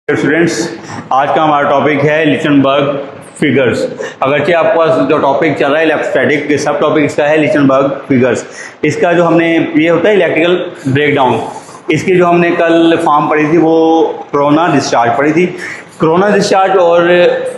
Students, आज का हमारा टॉपिक है लिचनबर्ग फिगर्स। अगरचे आपके पास जो टॉपिक चल रहा है इलेक्ट्रोस्टैटिक, सब टॉपिक इसका है लिचनबर्ग फिगर्स। इसका जो हमने ये होता है इलेक्ट्रिकल ब्रेकडाउन, इसकी जो हमने कल फॉर्म पढ़ी थी वो कोरोना डिस्चार्ज पढ़ी थी। कोरोना डिस्चार्ज और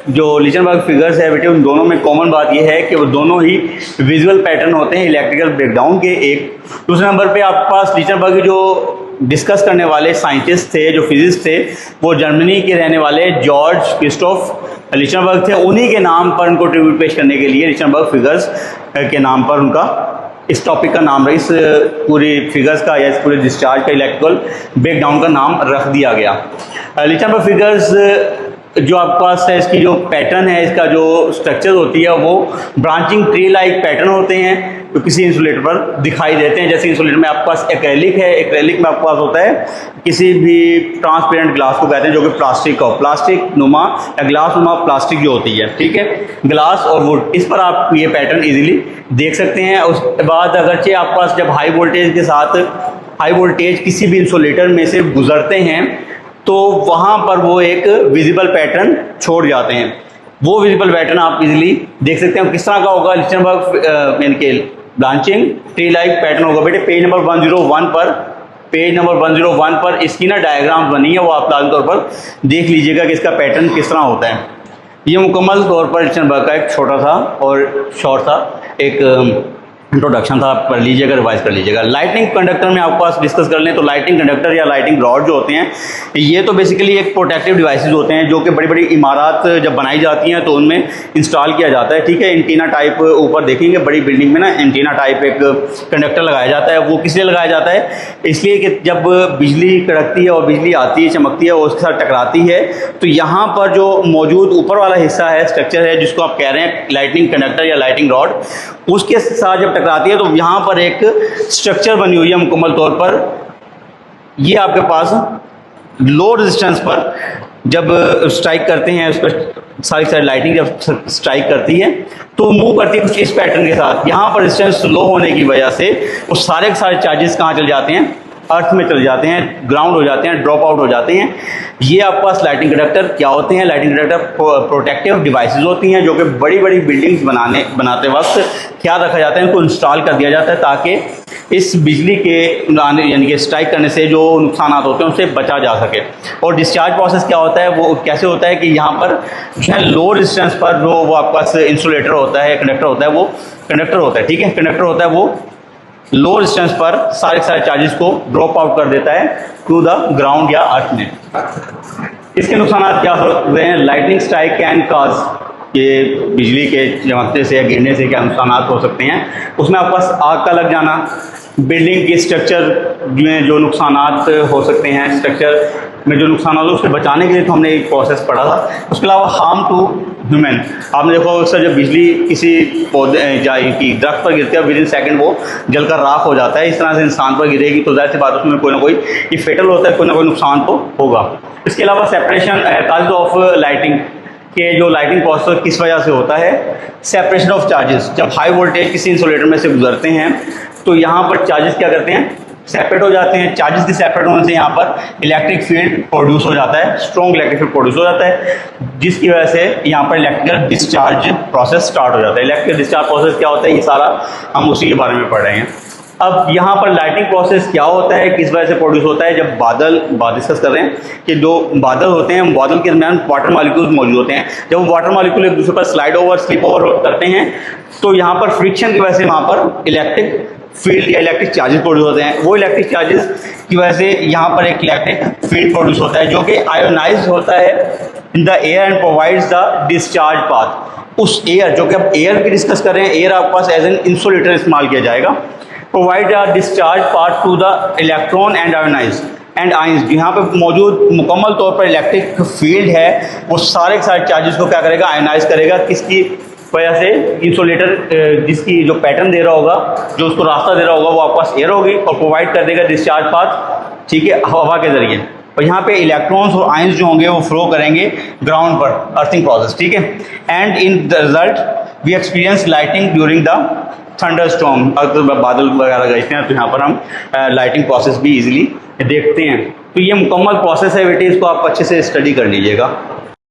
जो लिचनबर्ग फिगर्स है बेटे, उन दोनों में कॉमन बात यह है कि वो दोनों ही विजुअल पैटर्न होते हैं इलेक्ट्रिकल ब्रेकडाउन के। एक दूसरे नंबर पे आपके पास लिचनबर्ग जो डिस्कस करने वाले साइंटिस्ट थे, जो फिजिस्ट थे, वो जर्मनी के रहने वाले जॉर्ज क्रिस्टोफ लिचनबर्ग थे। उन्हीं के नाम पर उनको ट्रिब्यूट पेश करने के लिए लिचनबर्ग फिगर्स के नाम पर उनका इस टॉपिक का नाम, इस पूरी फिगर्स का या इस पूरे डिस्चार्ज का इलेक्ट्रिकल ब्रेकडाउन का नाम रख दिया गया। लिचनबर्ग फिगर्स जो आपके पास है, इसकी जो पैटर्न है, इसका जो स्ट्रक्चर होती है वो ब्रांचिंग ट्री लाइक पैटर्न होते हैं तो किसी इंसुलेटर पर दिखाई देते हैं। जैसे इंसुलेटर में आपके पास एक्रेलिक है, एक्रेलिक में आपके पास होता है किसी भी ट्रांसपेरेंट ग्लास को कहते हैं जो कि प्लास्टिक का, प्लास्टिक नुमा या ग्लास नुमा प्लास्टिक जो होती है, ठीक है, ग्लास और वुड, इस पर आप ये पैटर्न इजीली देख सकते हैं। उसके बाद अगरचे आपके पास जब हाई वोल्टेज के साथ हाई वोल्टेज किसी भी इंसुलेटर में से गुजरते हैं तो वहाँ पर वो एक विजिबल पैटर्न छोड़ जाते हैं। वो विजिबल पैटर्न आप इजीली देख सकते हैं। किस तरह का होगा लिचनबर्ग यानी कि ब्रांचिंग ट्री लाइक पैटर्न होगा बेटे। पेज नंबर 101 पर इसकी ना डायग्राम बनी है, वो आप लाजमी तौर पर देख लीजिएगा कि इसका पैटर्न किस तरह होता है। ये मुकम्मल तौर पर लिचनबर्ग का एक छोटा सा और शॉर्ट सा एक इंट्रोडक्शन था, आप पढ़ लीजिएगा, रिवाइज कर लीजिएगा। लाइटिंग कंडक्टर में आपके पास डिस्कस कर लें तो लाइटिंग कंडक्टर या लाइटिंग रॉड जो होते हैं, ये तो बेसिकली एक प्रोटेक्टिव डिवाइसेस होते हैं जो कि बड़ी बड़ी इमारत जब बनाई जाती हैं तो उनमें इंस्टॉल किया जाता है, ठीक है। एंटीना टाइप ऊपर देखेंगे बड़ी बिल्डिंग में ना एंटीना टाइप एक कंडक्टर लगाया जाता है। वो किस लिए लगाया जाता है? इसलिए कि जब बिजली कड़कती है और बिजली आती है, चमकती है और उसके साथ टकराती है तो यहाँ पर जो मौजूद ऊपर वाला हिस्सा है, स्ट्रक्चर है, जिसको आप कह रहे हैं लाइटिंग कंडक्टर या लाइटिंग रॉड, उसके साथ जब टकराती है तो यहाँ पर एक स्ट्रक्चर बनी हुई है मुकम्मल तौर पर। ये आपके पास लो रेजिस्टेंस पर जब स्ट्राइक करते हैं, उस पर सारी लाइटिंग जब स्ट्राइक करती है तो मूव करती है कुछ इस पैटर्न के साथ। यहाँ पर रेजिस्टेंस लो होने की वजह से वो सारे के सारे चार्जेस कहाँ चले जाते हैं? अर्थ में चले जाते हैं, ग्राउंड हो जाते हैं, ड्रॉप आउट हो जाते हैं। ये आपके पास लाइटिंग कंडक्टर क्या होते हैं? लाइटिंग कंडक्टर प्रोटेक्टिव डिवाइसेस होती हैं जो कि बड़ी बड़ी बिल्डिंग्स बनाते वक्त ख्याल रखा जाता है, इनको इंस्टॉल कर दिया जाता है ताकि इस बिजली के यानी कि स्ट्राइक करने से जो नुकसान होते हैं उनसे बचा जा सके। और डिस्चार्ज प्रोसेस क्या होता है, वो कैसे होता है कि यहाँ पर जो है लो रेजिस्टेंस पर जो वो आपके पास इंसुलेटर होता है, कंडक्टर होता है, वो कंडक्टर होता है, ठीक है, कंडक्टर होता है, वो लो रेजिस्टेंस पर सारे चार्जेस को ड्रॉप आउट कर देता है टू द ग्राउंड या अर्थ में। इसके नुकसान क्या होते हैं? लाइटनिंग स्ट्राइक कैन काज, ये बिजली के चमकने से या गिरने से क्या नुकसान हो सकते हैं? उसमें आपके पास आग का लग जाना, बिल्डिंग के स्ट्रक्चर में जो नुकसान हो सकते हैं, स्ट्रक्चर में जो नुकसान हो उससे बचाने के लिए तो हमने एक प्रोसेस पढ़ा था। उसके अलावा हार्म टू ह्यूमन, आपने देखो अक्सर जब बिजली किसी पौधे की दरख्त पर गिरती है विद इन सेकेंड वो जलकर राख हो जाता है। इस तरह से इंसान पर गिरेगी तो जाहिर सी बात उसमें कोई ना कोई ये फेटल होता है, कोई ना कोई नुकसान तो होगा। इसके अलावा सेपरेशन काज ऑफ लाइटिंग के जो लाइटिंग प्रोसेस किस वजह से होता है? Separation of charges. जब हाई वोल्टेज किसी इंसुलेटर में से गुजरते हैं तो यहाँ पर चार्जेस क्या करते हैं? सेपरेट हो जाते हैं। चार्जेस के सेपरेट होने से यहाँ पर इलेक्ट्रिक फील्ड प्रोड्यूस हो जाता है, स्ट्रॉन्ग इलेक्ट्रिक फील्ड प्रोड्यूस हो जाता है, जिसकी वजह से यहाँ पर इलेक्ट्रिकल डिस्चार्ज प्रोसेस स्टार्ट हो जाता है। इलेक्ट्रिकल डिस्चार्ज प्रोसेस क्या होता है, ये सारा हम उसी के बारे में पढ़ रहे हैं। अब यहाँ पर लाइटिंग प्रोसेस क्या होता है, किस वजह से प्रोड्यूस होता है? जब बादल डिस्कस कर रहे हैं कि जो बादल होते हैं, बादल के दरमियान वाटर मॉलिक्यूल्स मौजूद होते हैं। जब वो वाटर मॉलिक्यूल एक दूसरे पर स्लाइड ओवर स्लिप ओवर करते हैं तो यहाँ पर फ्रिक्शन की वजह से वहाँ पर इलेक्ट्रिक फील्ड या इलेक्ट्रिक चार्जेस प्रोड्यूस होते हैं। वो इलेक्ट्रिक चार्जेस की वजह से यहाँ पर एक इलेक्ट्रिक फील्ड प्रोड्यूस होता है जो कि आयोनाइज्ड होता है in the air and provides the discharge path. उस एयर, जो कि अब एयर की डिस्कस कर रहे हैं, एयर आपके पास एज एन इंसुलेटर इस्तेमाल किया जाएगा। Provide a discharge path to the electron and ionize and ions. यहाँ पे मौजूद मुकम्मल तौर पर इलेक्ट्रिक फील्ड है, वो सारे के सारे चार्जेस को क्या करेगा? आयोनाइज करेगा। किसकी वजह से? इंसुलेटर जिसकी जो पैटर्न दे रहा होगा, जो उसको रास्ता दे रहा होगा, वो आपके पास एयर होगी और प्रोवाइड कर देगा डिस्चार्ज पाथ, ठीक है, हवा के जरिए। और यहाँ पे इलेक्ट्रॉन्स और आयंस जो होंगे वो फ्लो करेंगे ग्राउंड पर, अर्थिंग प्रोसेस, ठीक है। And in the result we experience lighting during the thunder storm. अगर बादल वगैरह गए हैं तो यहाँ पर हम लाइटिंग प्रोसेस भी इजीली देखते हैं। तो ये मुकम्मल प्रोसेस है बेटे, इसको आप अच्छे से स्टडी कर लीजिएगा।